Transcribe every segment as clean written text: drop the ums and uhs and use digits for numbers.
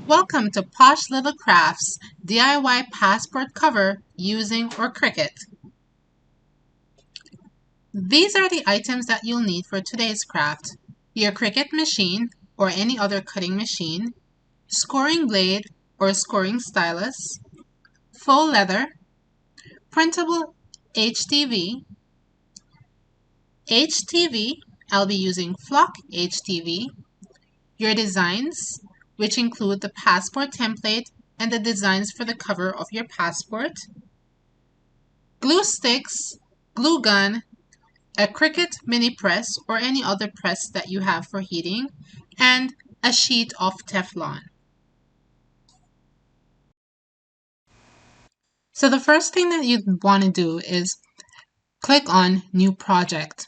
Welcome to Posh Little Crafts DIY passport cover using or Cricut. These are the items that you'll need for today's craft. Your Cricut machine or any other cutting machine, scoring blade or scoring stylus, faux leather, printable HTV, I'll be using flock HTV, your designs, which include the passport template and the designs for the cover of your passport, glue sticks, glue gun, a Cricut mini press or any other press that you have for heating, and a sheet of Teflon. So the first thing that you want to do is click on New Project.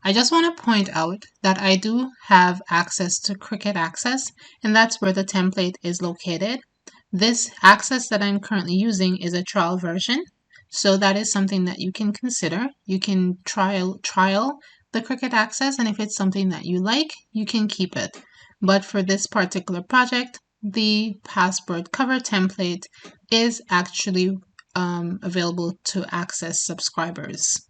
I just want to point out that I do have access to Cricut Access, and that's where the template is located. This Access that I'm currently using is a trial version, so that is something that you can consider. You can trial the Cricut Access, and if it's something that you like, you can keep it. But for this particular project, the passport cover template is actually available to Access subscribers.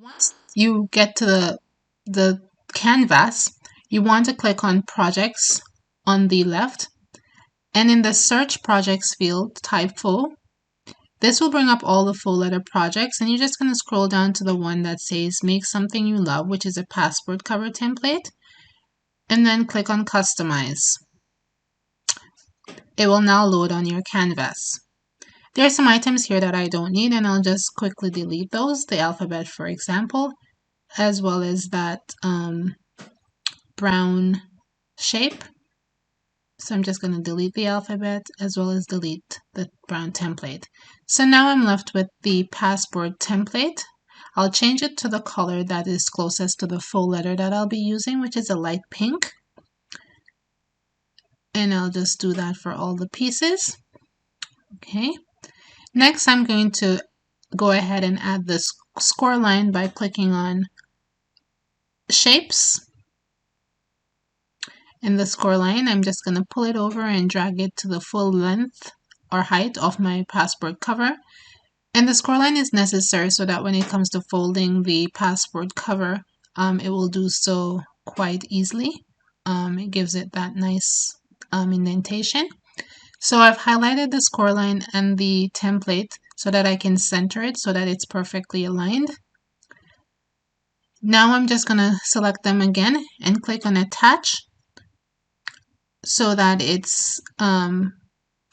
Once you get to the canvas, you want to click on Projects on the left, and in the Search Projects field, type Faux. This will bring up all the faux letter projects, and you're just going to scroll down to the one that says Make Something You Love, which is a passport cover template, and then click on Customize. It will now load on your canvas. There are some items here that I don't need, and I'll just quickly delete those. The alphabet, for example, as well as that brown shape. So I'm just going to delete the alphabet as well as delete the brown template. So now I'm left with the passport template. I'll change it to the color that is closest to the faux letter that I'll be using, which is a light pink. And I'll just do that for all the pieces. Okay. Next, I'm going to go ahead and add this score line by clicking on Shapes. In the score line, I'm just going to pull it over and drag it to the full length or height of my passport cover. And the score line is necessary so that when it comes to folding the passport cover, it will do so quite easily. It gives it that nice indentation. So I've highlighted the score line and the template so that I can center it so that it's perfectly aligned. Now I'm just going to select them again and click on Attach so that it's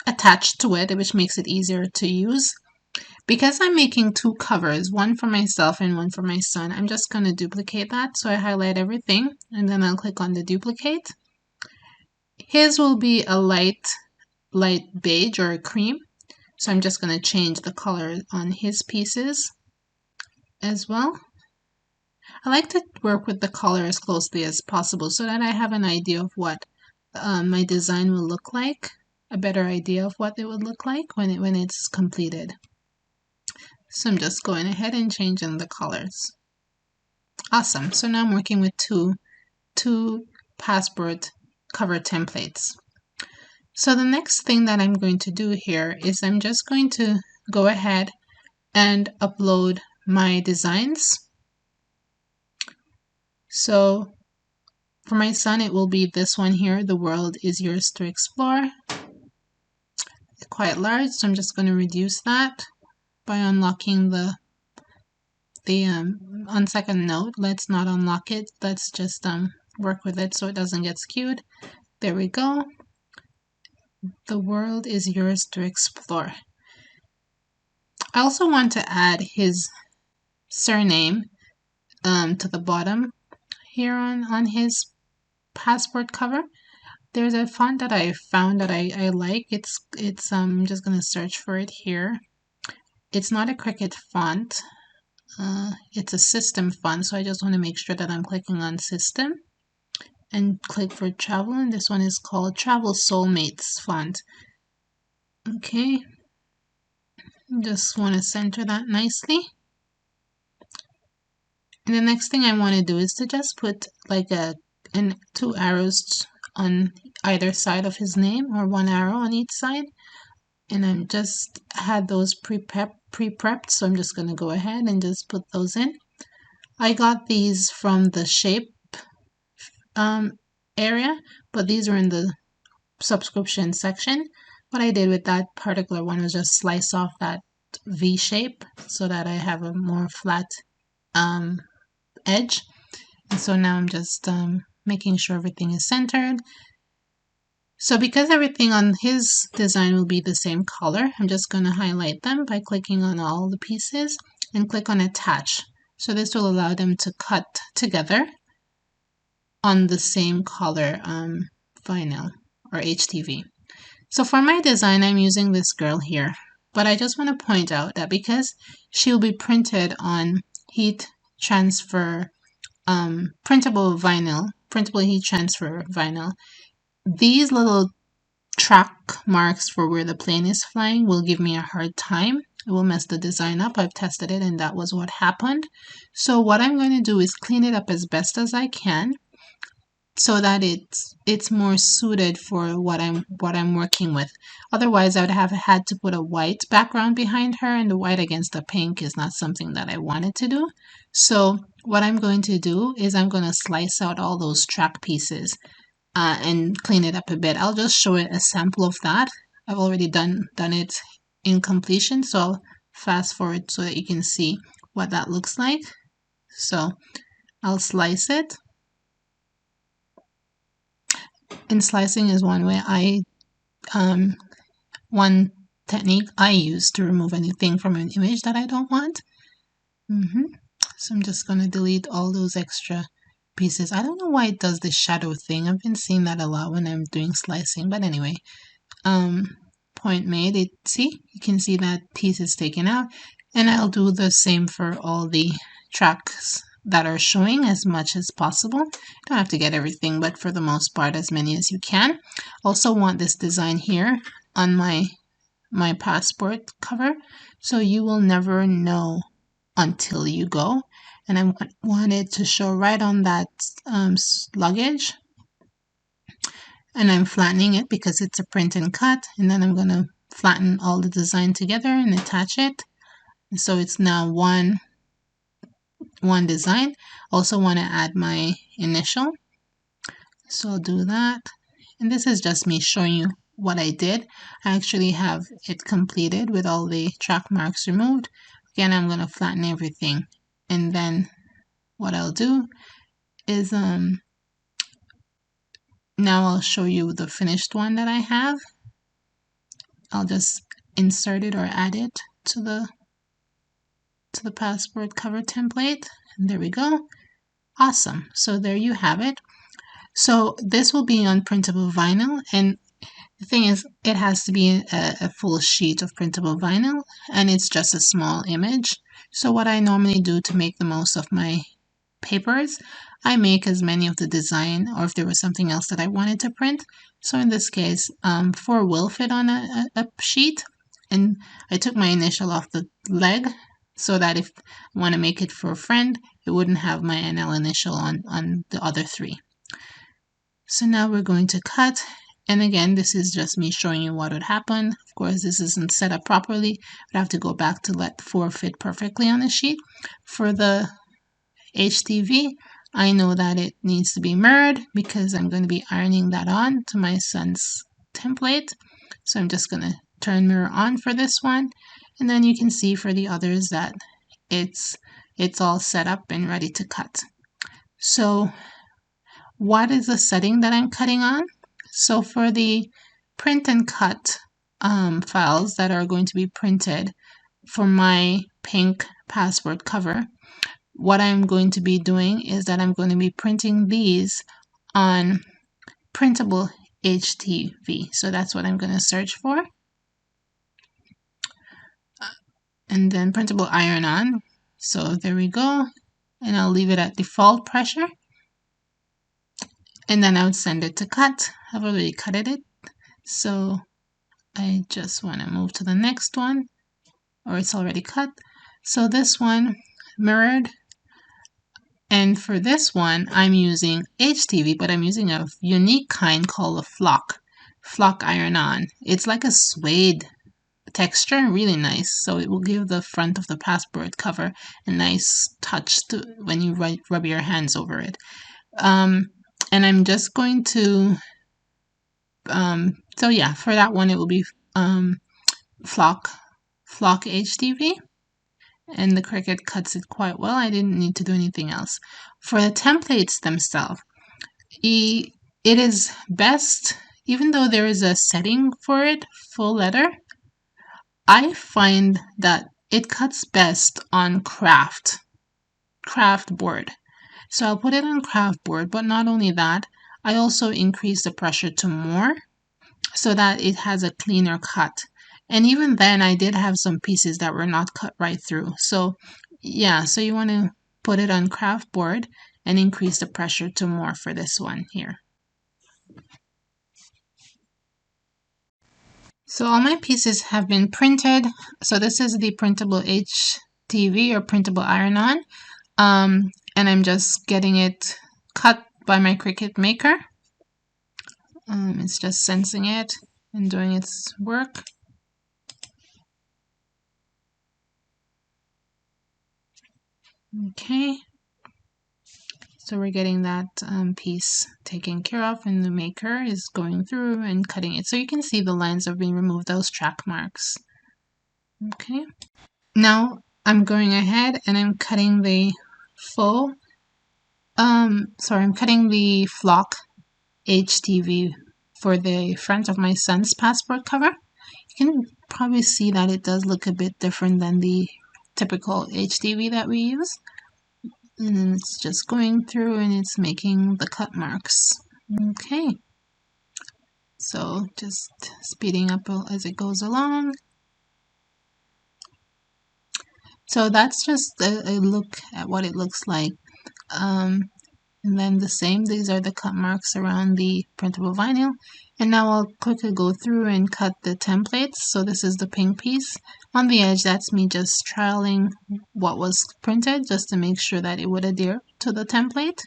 attached to it, which makes it easier to use. Because I'm making two covers, one for myself and one for my son, I'm just going to duplicate that. So I highlight everything and then I'll click on the duplicate. His will be a light beige or a cream. So I'm just going to change the color on his pieces as well. I like to work with the color as closely as possible so that I have an idea of what my design will look like, a better idea of what it would look like when it's completed. So I'm just going ahead and changing the colors. Awesome. So now I'm working with two passport cover templates. So the next thing that I'm going to do here is I'm just going to go ahead and upload my designs. So for my son, it will be this one here, The World Is Yours to Explore. It's quite large, so I'm just going to reduce that by unlocking on second note. Let's not unlock it. Let's just work with it so it doesn't get skewed. There we go. The world is yours to explore. I also want to add his surname to the bottom here on his passport cover. There's a font that I found that I like. I'm just gonna search for it here. It's not a Cricut font. It's a system font, so I just want to make sure that I'm clicking on system and click for travel, and this one is called Travel Soulmates font. Okay, just want to center that nicely. And the next thing I want to do is to just put like two arrows on either side of his name, or one arrow on each side. And I'm just had those pre-prepped, so I'm just going to go ahead and just put those in. I got these from the shape area, but these are in the subscription section. What I did with that particular one was just slice off that V shape so that I have a more flat edge. And so now I'm just making sure everything is centered. So because everything on his design will be the same color, I'm just going to highlight them by clicking on all the pieces and click on attach. So this will allow them to cut together on the same color vinyl or HTV. So for my design, I'm using this girl here, but I just want to point out that because she'll be printed on heat transfer printable heat transfer vinyl, these little track marks for where the plane is flying will give me a hard time. It will mess the design up. I've tested it and that was what happened. So what I'm going to do is clean it up as best as I can so that it's more suited for what I'm working with. Otherwise, I would have had to put a white background behind her, and the white against the pink is not something that I wanted to do. So what I'm going to do is I'm going to slice out all those track pieces and clean it up a bit. I'll just show it a sample of that. I've already done it in completion, so I'll fast forward so that you can see what that looks like. So I'll slice it. And slicing is one way one technique I use to remove anything from an image that I don't want. So I'm just going to delete all those extra pieces. I don't know why it does the shadow thing. I've been seeing that a lot when I'm doing slicing, but anyway, point made. See, you can see that piece is taken out, and I'll do the same for all the tracks that are showing as much as possible. You don't have to get everything, but for the most part, as many as you can. Also want this design here on my passport cover, so you will never know until you go. And I want it to show right on that luggage. And I'm flattening it because it's a print and cut, and then I'm going to flatten all the design together and attach it. And so it's now one design. Also want to add my initial, so I'll do that. And this is just me showing you what I did. I actually have it completed with all the track marks removed. Again, I'm going to flatten everything, and then what I'll do is now I'll show you the finished one that I have. I'll just insert it or add it to the passport cover template. And there we go. Awesome. So there you have it. So this will be on printable vinyl, and the thing is, it has to be a full sheet of printable vinyl, and it's just a small image. So what I normally do to make the most of my papers, I make as many of the design, or if there was something else that I wanted to print. So in this case, 4 will fit on a sheet, and I took my initial off the leg so that if I want to make it for a friend, it wouldn't have my NL initial on the other 3. So now we're going to cut, and again, this is just me showing you what would happen. Of course, this isn't set up properly. I'd have to go back to let 4 fit perfectly on the sheet. For the HTV, I know that it needs to be mirrored because I'm going to be ironing that on to my son's template. So I'm just going to turn mirror on for this one, and then you can see for the others that it's all set up and ready to cut. So what is the setting that I'm cutting on? So for the print and cut files that are going to be printed for my pink passport cover, what I'm going to be doing is that I'm going to be printing these on printable HTV. So that's what I'm going to search for. And then printable iron on. So there we go. And I'll leave it at default pressure. And then I would send it to cut. I've already cutted it. So I just want to move to the next one, or it's already cut. So this one, mirrored. And for this one, I'm using HTV, but I'm using a unique kind called a flock iron-on. It's like a suede texture, really nice. So it will give the front of the passport cover a nice touch to when you rub your hands over it. And I'm just going to, so yeah, for that one, it will be flock HTV. And the Cricut cuts it quite well. I didn't need to do anything else. For the templates themselves, it is best, even though there is a setting for it, full letter, I find that it cuts best on craft board. So I'll put it on craft board, but not only that, I also increase the pressure to more so that it has a cleaner cut. And even then, I did have some pieces that were not cut right through. So yeah, so you want to put it on craft board and increase the pressure to more for this one here. So all my pieces have been printed. So this is the printable HTV or printable iron-on. And I'm just getting it cut by my Cricut maker. It's just sensing it and doing its work. Okay, so we're getting that piece taken care of, and the maker is going through and cutting it. So you can see the lines have been removed, those track marks. Okay, now I'm going ahead and I'm cutting the I'm cutting the flock HTV for the front of my son's passport cover. You can probably see that it does look a bit different than the typical HTV that we use. And then it's just going through and it's making the cut marks. Okay, so just speeding up as it goes along. So that's just a look at what it looks like. And then the same, these are the cut marks around the printable vinyl. And now I'll quickly go through and cut the templates. So this is the pink piece. On the edge, that's me just trialing what was printed just to make sure that it would adhere to the template.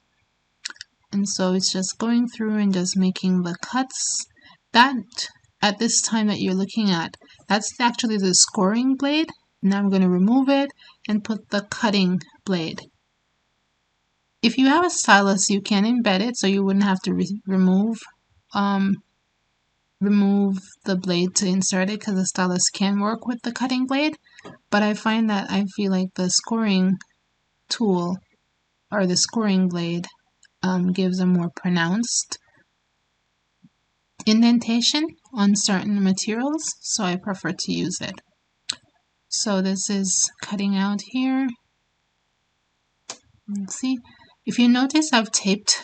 And so it's just going through and just making the cuts. That, at this time that you're looking at, that's actually the scoring blade. Now I'm going to remove it and put the cutting blade. If you have a stylus, you can embed it so you wouldn't have to remove the blade to insert it, because the stylus can work with the cutting blade. But I find that I feel like the scoring tool or the scoring blade gives a more pronounced indentation on certain materials, so I prefer to use it. So this is cutting out here. Let's see. If you notice, I've taped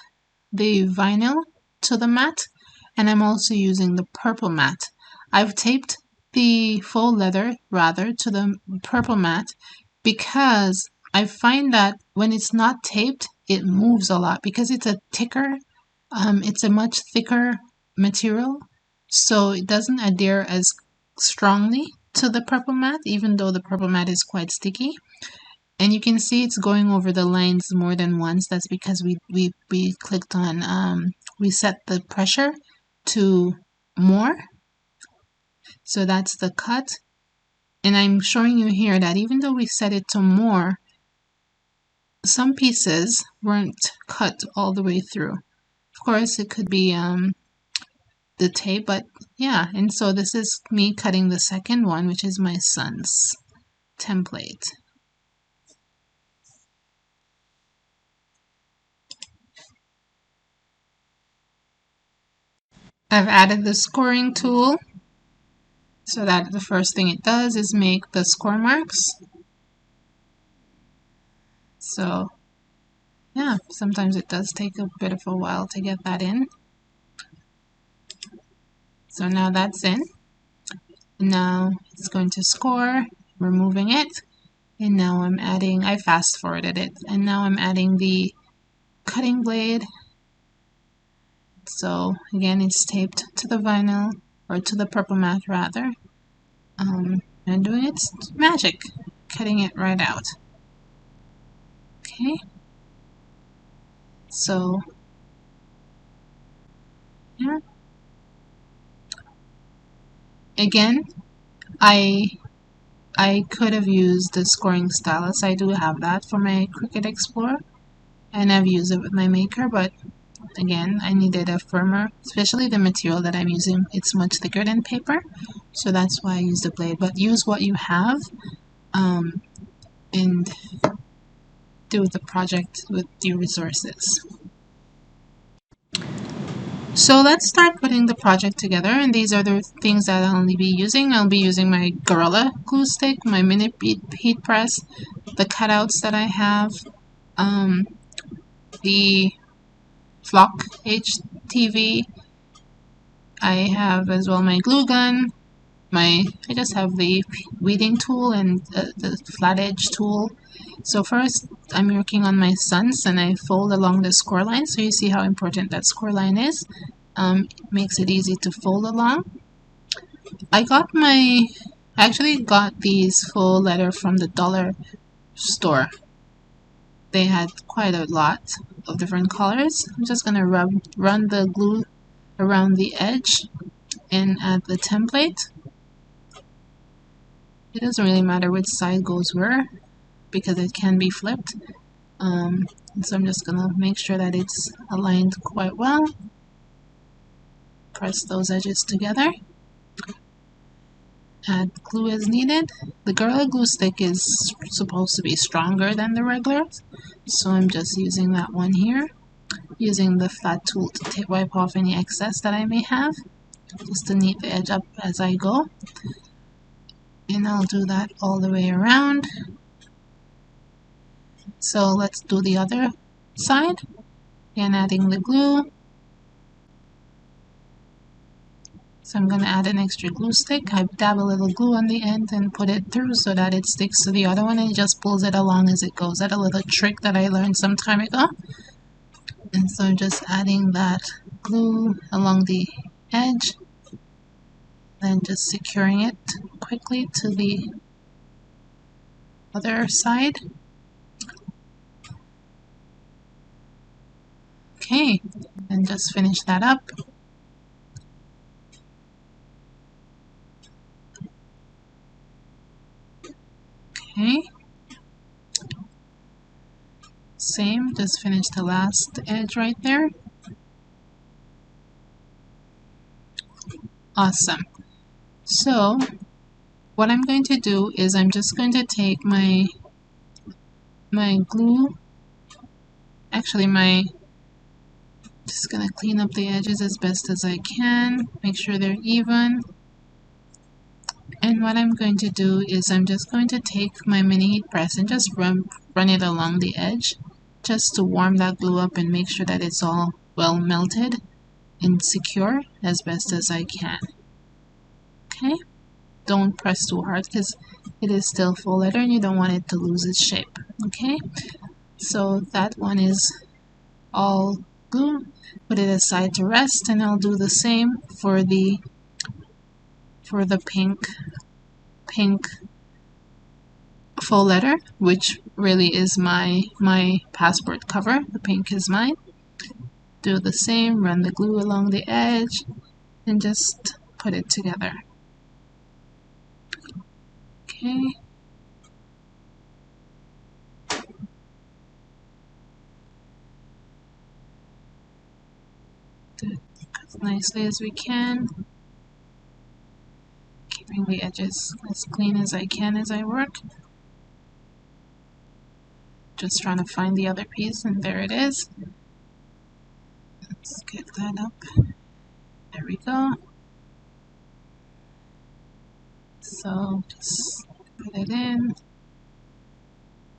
the vinyl to the mat, and I'm also using the purple mat. I've taped the faux leather rather to the purple mat because I find that when it's not taped, it moves a lot because it's a thicker, it's a much thicker material, so it doesn't adhere as strongly to the purple mat, even though the purple mat is quite sticky. And you can see it's going over the lines more than once. That's because we clicked on, we set the pressure to more. So that's the cut. And I'm showing you here that even though we set it to more, some pieces weren't cut all the way through. Of course, it could be the tape, but yeah. And so this is me cutting the second one, which is my son's template. I've added the scoring tool so that the first thing it does is make the score marks. So yeah, sometimes it does take a bit of a while to get that in. So now that's in. Now it's going to score, removing it. And now I'm adding, I fast forwarded it. And now I'm adding the cutting blade. So again, it's taped to the vinyl, or to the purple mat rather. And doing its magic, cutting it right out. Okay. So yeah, again, I I could have used the scoring stylus. I do have that for my Cricut Explorer, and I've used it with my maker, but again, I needed a firmer, especially the material that I'm using. It's much thicker than paper, so that's why I use the blade. But use what you have, and do the project with your resources. So let's start putting the project together, and these are the things that I'll only be using. I'll be using my Gorilla glue stick, my mini heat press, the cutouts that I have, the Flock HTV. I have as well my glue gun. I just have the weeding tool and the flat edge tool. So first I'm working on my suns, and I fold along the score line, so you see how important that score line is. It makes it easy to fold along. I actually got these full letter from the dollar store. They had quite a lot of different colors. I'm just gonna run the glue around the edge and add the template. It doesn't really matter which side goes where because it can be flipped. So I'm just gonna make sure that it's aligned quite well. Press those edges together. Add glue as needed. The Gorilla Glue stick is supposed to be stronger than the regular, so I'm just using that one here. Using the flat tool to wipe off any excess that I may have, just to neat the edge up as I go. And I'll do that all the way around. So let's do the other side. Again, adding the glue. So I'm going to add an extra glue stick. I dab a little glue on the end and put it through so that it sticks to the other one, and it just pulls it along as it goes. That's a little trick that I learned some time ago. And so I'm just adding that glue along the edge, then just securing it quickly to the other side. Okay, and just finish that up. Okay, same, just finish the last edge right there. Awesome. So what I'm going to do is I'm just going to take my glue, just gonna clean up the edges as best as I can, make sure they're even. And what I'm going to do is I'm just going to take my mini heat press and just run it along the edge, just to warm that glue up and make sure that it's all well melted and secure as best as I can. Okay, don't press too hard because it is still full letter and you don't want it to lose its shape. Okay, so that one is all glue. Put it aside to rest, and I'll do the same for the pink full letter, which really is my passport cover. The pink is mine. Do the same, run the glue along the edge, and just put it together. Okay. Do it as nicely as we can. Keeping the edges as clean as I can as I work. Just trying to find the other piece, and there it is. Let's get that up. There we go. So just put it in.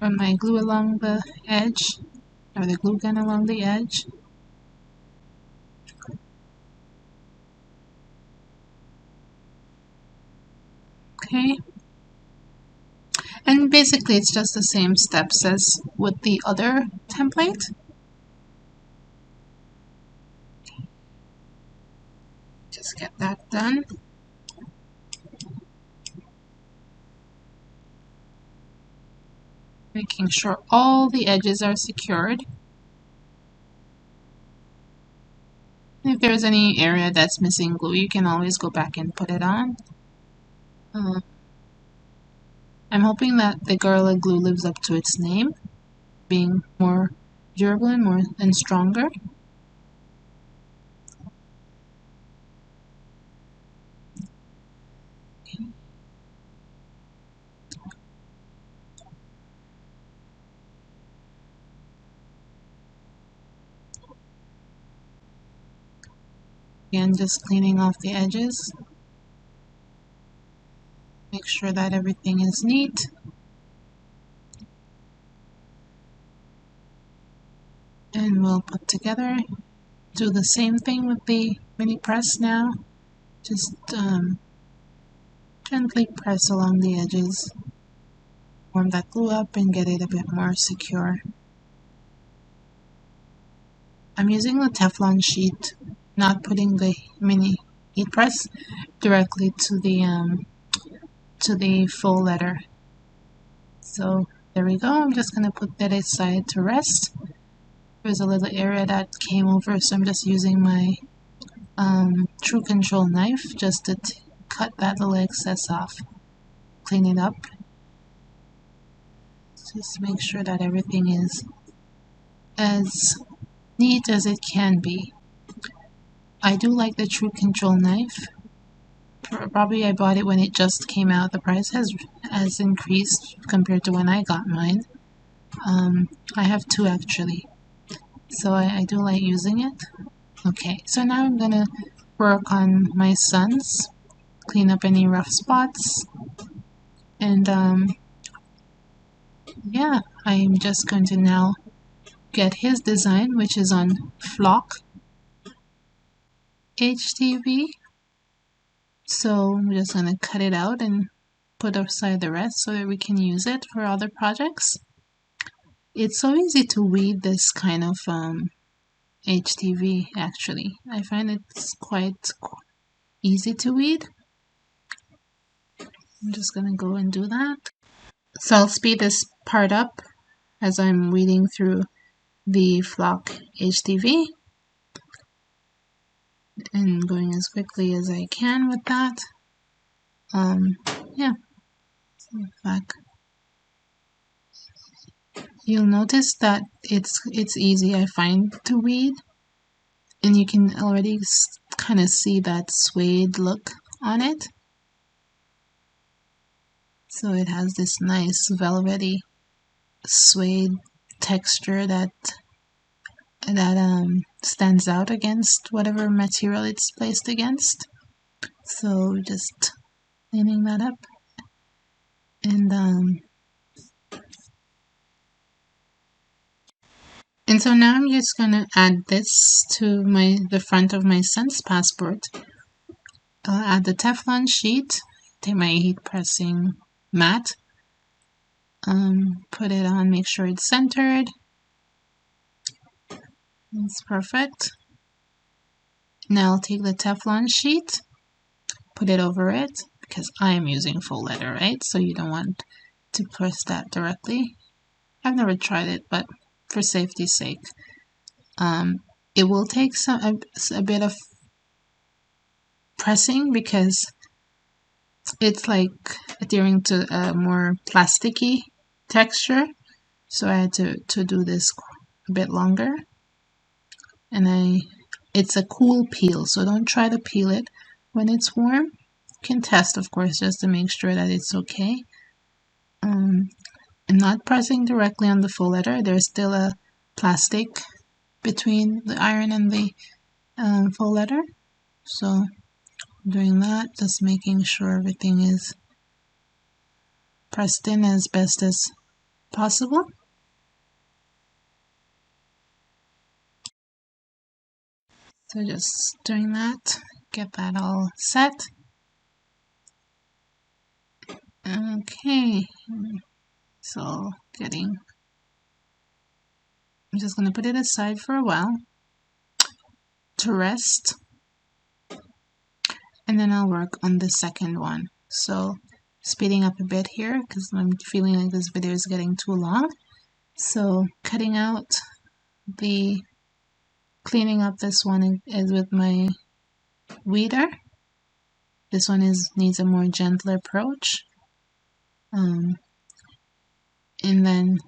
Run my glue along the edge, or the glue gun along the edge. Okay. And basically it's just the same steps as with the other template. Just get that done. Making sure all the edges are secured. there's any area that's missing glue, you can always go back and put it on. I'm hoping that the Gorilla Glue lives up to its name, being more durable and stronger. Again, just cleaning off the edges. Make sure that everything is neat. And we'll put together. Do the same thing with the mini press now. Just gently press along the edges. Warm that glue up and get it a bit more secure. I'm using the Teflon sheet, not putting the mini heat press directly to the faux leather. So there we go. I'm just gonna put that aside to rest. There's a little area that came over, so I'm just using my True Control knife just to cut that little excess off. Clean it up. Just make sure that everything is as neat as it can be. I do like the True Control knife. Probably I bought it when it just came out. The price has increased compared to when I got mine. I have two actually, so I do like using it. Okay, so now I'm gonna work on my son's, clean up any rough spots, and yeah, I'm just going to now get his design, which is on Flock HTV. So I'm just going to cut it out and put aside the rest so that we can use it for other projects. It's so easy to weed this kind of HTV actually. I find it's quite easy to weed. I'm just going to go and do that. So I'll speed this part up as I'm weeding through the Flock HTV and going as quickly as I can with that. Yeah, back. You'll notice that it's easy, I find, to weed, and you can already kind of see that suede look on it. So it has this nice velvety suede texture that stands out against whatever material it's placed against. So just cleaning that up, and so now I'm just gonna add this to the front of my son's passport. I'll add the Teflon sheet, take my heat pressing mat, put it on, make sure it's centered. It's perfect. Now I'll take the Teflon sheet, put it over it, because I'm using faux leather, right? So you don't want to press that directly. I've never tried it, but for safety's sake, it will take a bit of pressing because it's like adhering to a more plasticky texture. So I had to do this a bit longer, and it's a cool peel, so don't try to peel it when it's warm. You can test, of course, just to make sure that it's okay. I'm not pressing directly on the faux leather. There's still a plastic between the iron and the faux leather. So doing that, just making sure everything is pressed in as best as possible. So just doing that, get that all set. Okay, so I'm just going to put it aside for a while to rest, and then I'll work on the second one. So speeding up a bit here because I'm feeling like this video is getting too long. So cutting out the cleaning up this one is with my weeder. This one needs a more gentler approach. And then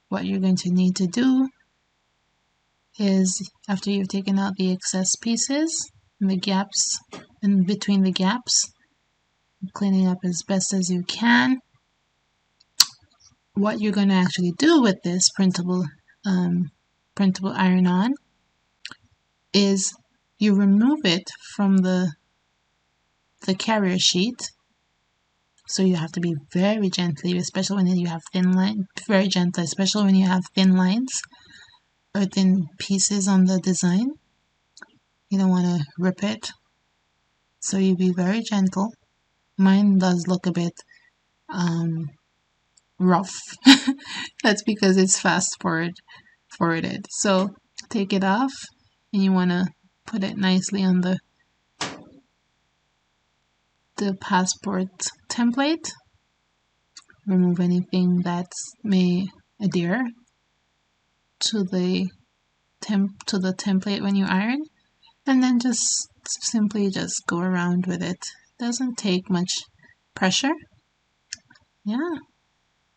what you're going to need to do is, after you've taken out the excess pieces and the gaps, and between the gaps, cleaning up as best as you can, what you're going to actually do with this printable iron-on is you remove it from the carrier sheet. So you have to be very gentle, especially when you have thin lines. Very gentle, especially when you have thin lines or thin pieces on the design. You don't want to rip it, so you be very gentle. Mine does look a bit rough. That's because it's fast forwarded. So take it off, and you want to put it nicely on the passport template. Remove anything that may adhere to the template when you iron, and then just simply just go around with it. Doesn't take much pressure. Yeah,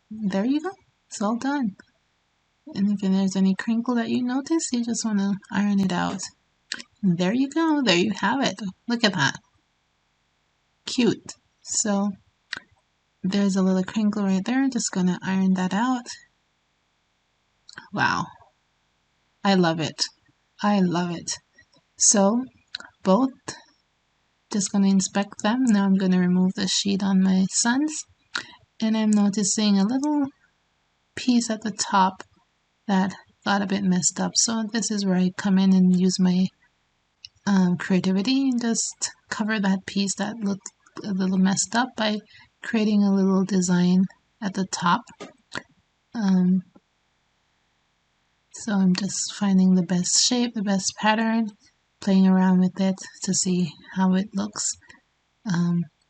there you go. It's all done. And if there's any crinkle that you notice, you just want to iron it out. And there you go. There you have it. Look at that. Cute. So there's a little crinkle right there. Just gonna iron that out. Wow, I love it. I love it. So both, just gonna inspect them. Now I'm gonna remove the sheet on my sons, and I'm noticing a little piece at the top that got a bit messed up. So this is where I come in and use my creativity and just cover that piece that looked a little messed up by creating a little design at the top. So I'm just finding the best shape, the best pattern, playing around with it to see how it looks.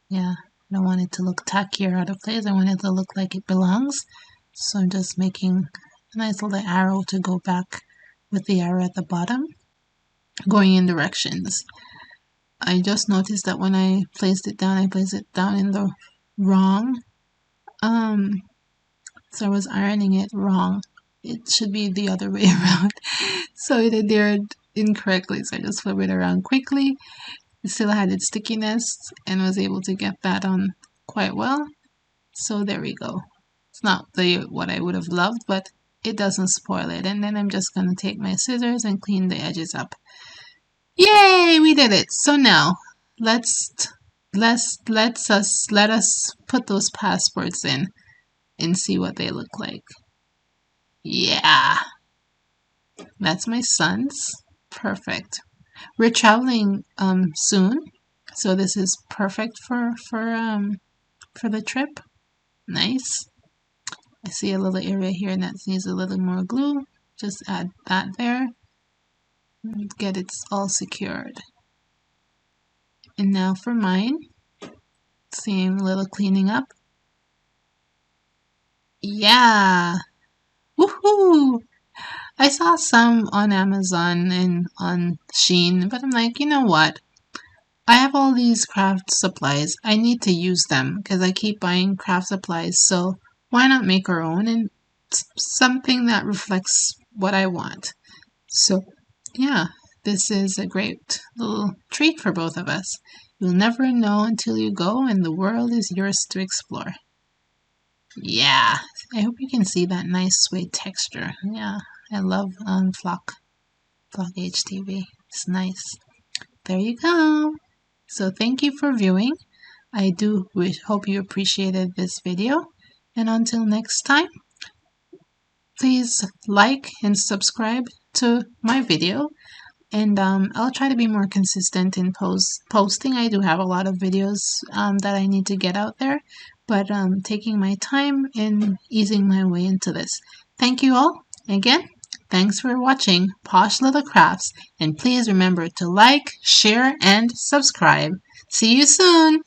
Yeah, I don't want it to look tacky or out of place. I want it to look like it belongs. So I'm just making a nice little arrow to go back with the arrow at the bottom, going in directions. I just noticed that when I placed it down in the wrong, so I was ironing it wrong. It should be the other way around. So it adhered incorrectly, so I just flipped it around quickly. It still had its stickiness and was able to get that on quite well. So there we go. It's not what I would have loved, but it doesn't spoil it. And then I'm just going to take my scissors and clean the edges up. Yay, we did it. So now let us put those passports in and see what they look like. Yeah, that's my sons. Perfect. We're traveling soon, so this is perfect for the trip. Nice. I see a little area here that needs a little more glue. Just add that there. Get it all secured. And now for mine, same little cleaning up. Yeah. Woohoo! I saw some on Amazon and on Shein, but I'm like, you know what? I have all these craft supplies. I need to use them because I keep buying craft supplies. So why not make our own and something that reflects what I want? So yeah, this is a great little treat for both of us. You'll never know until you go, and the world is yours to explore. Yeah, I hope you can see that nice suede texture. Yeah, I love Flock HTV. It's nice. There you go. So thank you for viewing. I do hope you appreciated this video. And until next time, please like and subscribe to my video. And I'll try to be more consistent in posting. I do have a lot of videos that I need to get out there, but taking my time and easing my way into this. Thank you all. Again, thanks for watching Posh Little Crafts, and please remember to like, share, and subscribe. See you soon!